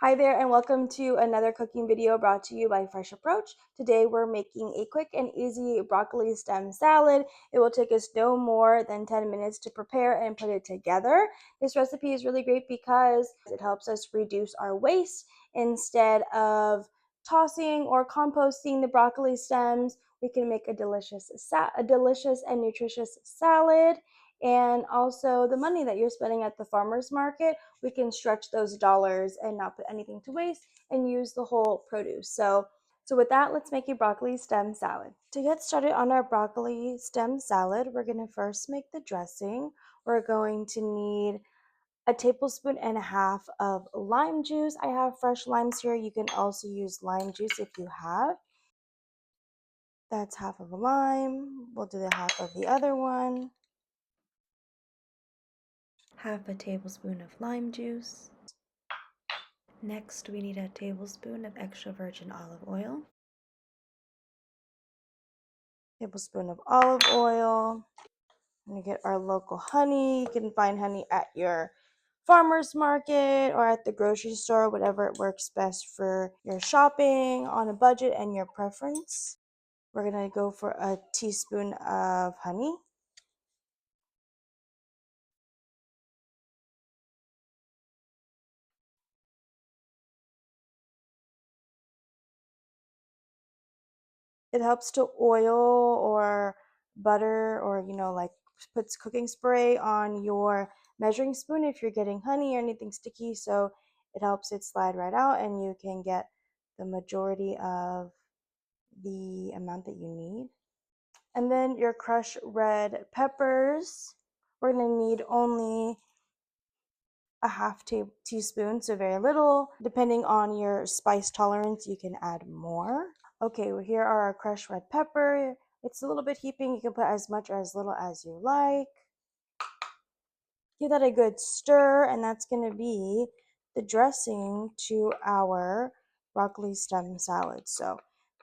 Hi there and welcome to another cooking video brought to you by Fresh Approach. Today we're making a quick and easy broccoli stem salad. It will take us no more than 10 minutes to prepare and put it together. This recipe is really great because it helps us reduce our waste. Instead of tossing or composting the broccoli stems, we can make a delicious and nutritious salad. And also the money that you're spending at the farmer's market, we can stretch those dollars and not put anything to waste and use the whole produce. So with that, let's make a broccoli stem salad. To get started on our broccoli stem salad, we're going to first make the dressing. We're going to need a tablespoon and a half of lime juice. I have fresh limes here. You can also use lime juice if you have. That's half of a lime. We'll do the half of the other one. Half a tablespoon of lime juice. Next, we need a tablespoon of extra virgin olive oil. Tablespoon of olive oil. I'm gonna get our local honey. You can find honey at your farmer's market or at the grocery store, whatever works best for your shopping on a budget and your preference. We're gonna go for a teaspoon of honey. It helps to oil or butter or, like puts cooking spray on your measuring spoon if you're getting honey or anything sticky. So it helps it slide right out and you can get the majority of the amount that you need. And then your crushed red peppers. We're going to need only a half teaspoon, so very little. Depending on your spice tolerance, you can add more. Okay, well, here are our crushed red pepper. It's a little bit heaping. You can put as much or as little as you like. Give that a good stir, and that's going to be the dressing to our broccoli stem salad. So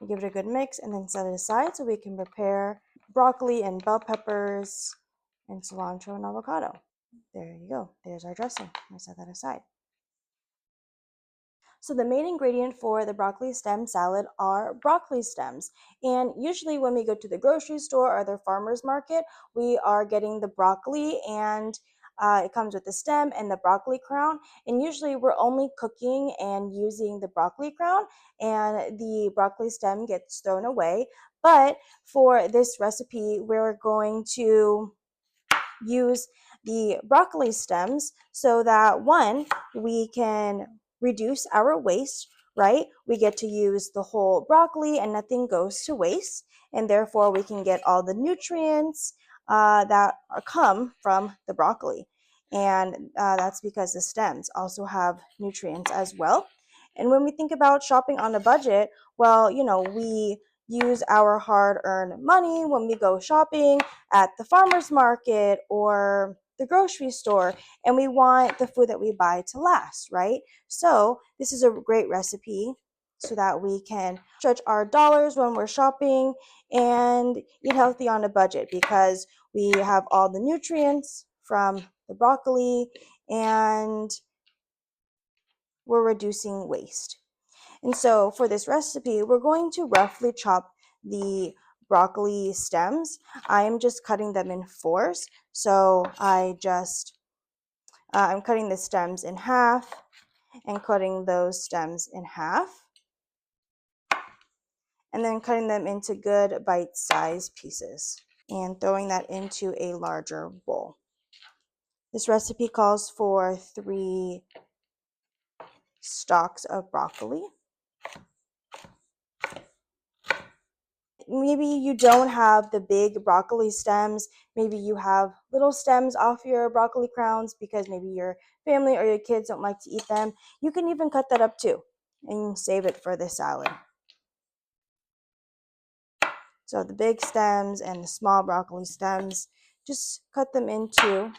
give it a good mix and then set it aside so we can prepare broccoli and bell peppers and cilantro and avocado. There you go. There's our dressing. I'll set that aside. So the main ingredient for the broccoli stem salad are broccoli stems. And usually when we go to the grocery store or the farmer's market, we are getting the broccoli and it comes with the stem and the broccoli crown. And usually we're only cooking and using the broccoli crown and the broccoli stem gets thrown away. But for this recipe, we're going to use the broccoli stems so that one, we can reduce our waste, right? We get to use the whole broccoli and nothing goes to waste. And therefore we can get all the nutrients that come from the broccoli. And that's because the stems also have nutrients as well. And when we think about shopping on a budget, well, we use our hard-earned money when we go shopping at the farmer's market or the grocery store, and we want the food that we buy to last, right? So this is a great recipe so that we can stretch our dollars when we're shopping and eat healthy on a budget because we have all the nutrients from the broccoli and we're reducing waste. And so for this recipe, we're going to roughly chop the broccoli stems. I am just cutting them in fours. So I'm cutting the stems in half and cutting those stems in half. And then cutting them into good bite-sized pieces and throwing that into a larger bowl. This recipe calls for 3 stalks of broccoli. Maybe you don't have the big broccoli stems. Maybe you have little stems off your broccoli crowns because maybe your family or your kids don't like to eat them. You can even cut that up too and save it for the salad. So the big stems and the small broccoli stems, just cut them into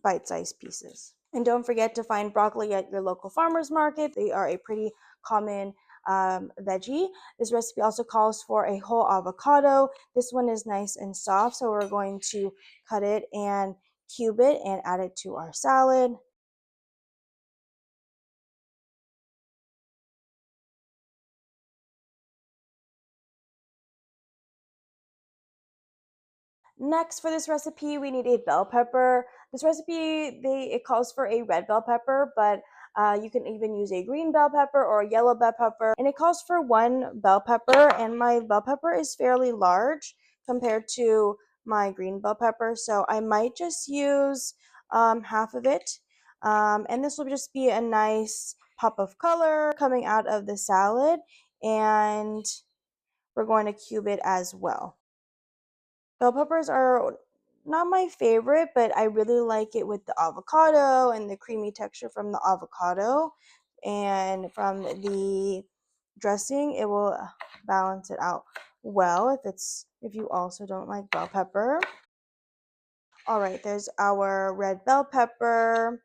bite-sized pieces. And don't forget to find broccoli at your local farmer's market. They are a pretty common veggie. This recipe also calls for a whole avocado. This one is nice and soft, so we're going to cut it and cube it and add it to our salad. Next, for this recipe, we need a bell pepper. This recipe, it calls for a red bell pepper, but you can even use a green bell pepper or a yellow bell pepper. And it calls for one bell pepper, and my bell pepper is fairly large compared to my green bell pepper, so I might just use half of it. And this will just be a nice pop of color coming out of the salad, and we're going to cube it as well. Bell peppers are not my favorite, but I really like it with the avocado and the creamy texture from the avocado and from the dressing. It will balance it out well if you also don't like bell pepper. All right, there's our red bell pepper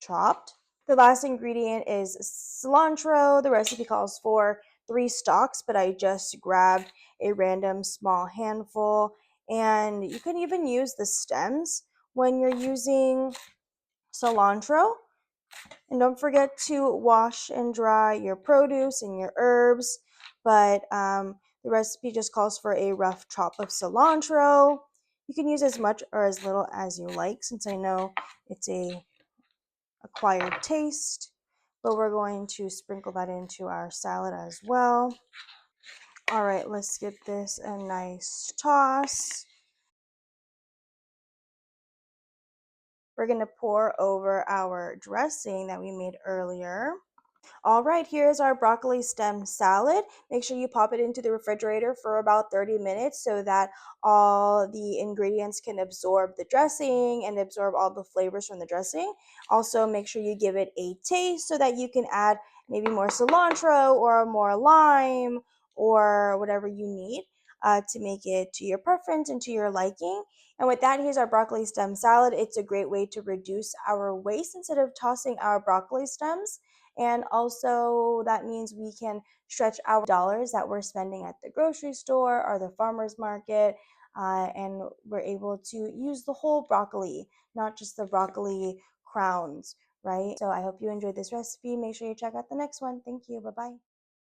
chopped. The last ingredient is cilantro. The recipe calls for 3 stalks, but I just grabbed a random small handful. And you can even use the stems when you're using cilantro. And don't forget to wash and dry your produce and your herbs. But the recipe just calls for a rough chop of cilantro. You can use as much or as little as you like, since I know it's a acquired taste, but we're going to sprinkle that into our salad as well. All right, let's give this a nice toss. We're going to pour over our dressing that we made earlier. All right, here's our broccoli stem salad. Make sure you pop it into the refrigerator for about 30 minutes so that all the ingredients can absorb the dressing and absorb all the flavors from the dressing. Also, make sure you give it a taste so that you can add maybe more cilantro or more lime or whatever you need to make it to your preference and to your liking. And with that, here's our broccoli stem salad. It's a great way to reduce our waste instead of tossing our broccoli stems. And also, that means we can stretch our dollars that we're spending at the grocery store or the farmer's market, and we're able to use the whole broccoli, not just the broccoli crowns, right? So I hope you enjoyed this recipe. Make sure you check out the next one. Thank you. Bye bye.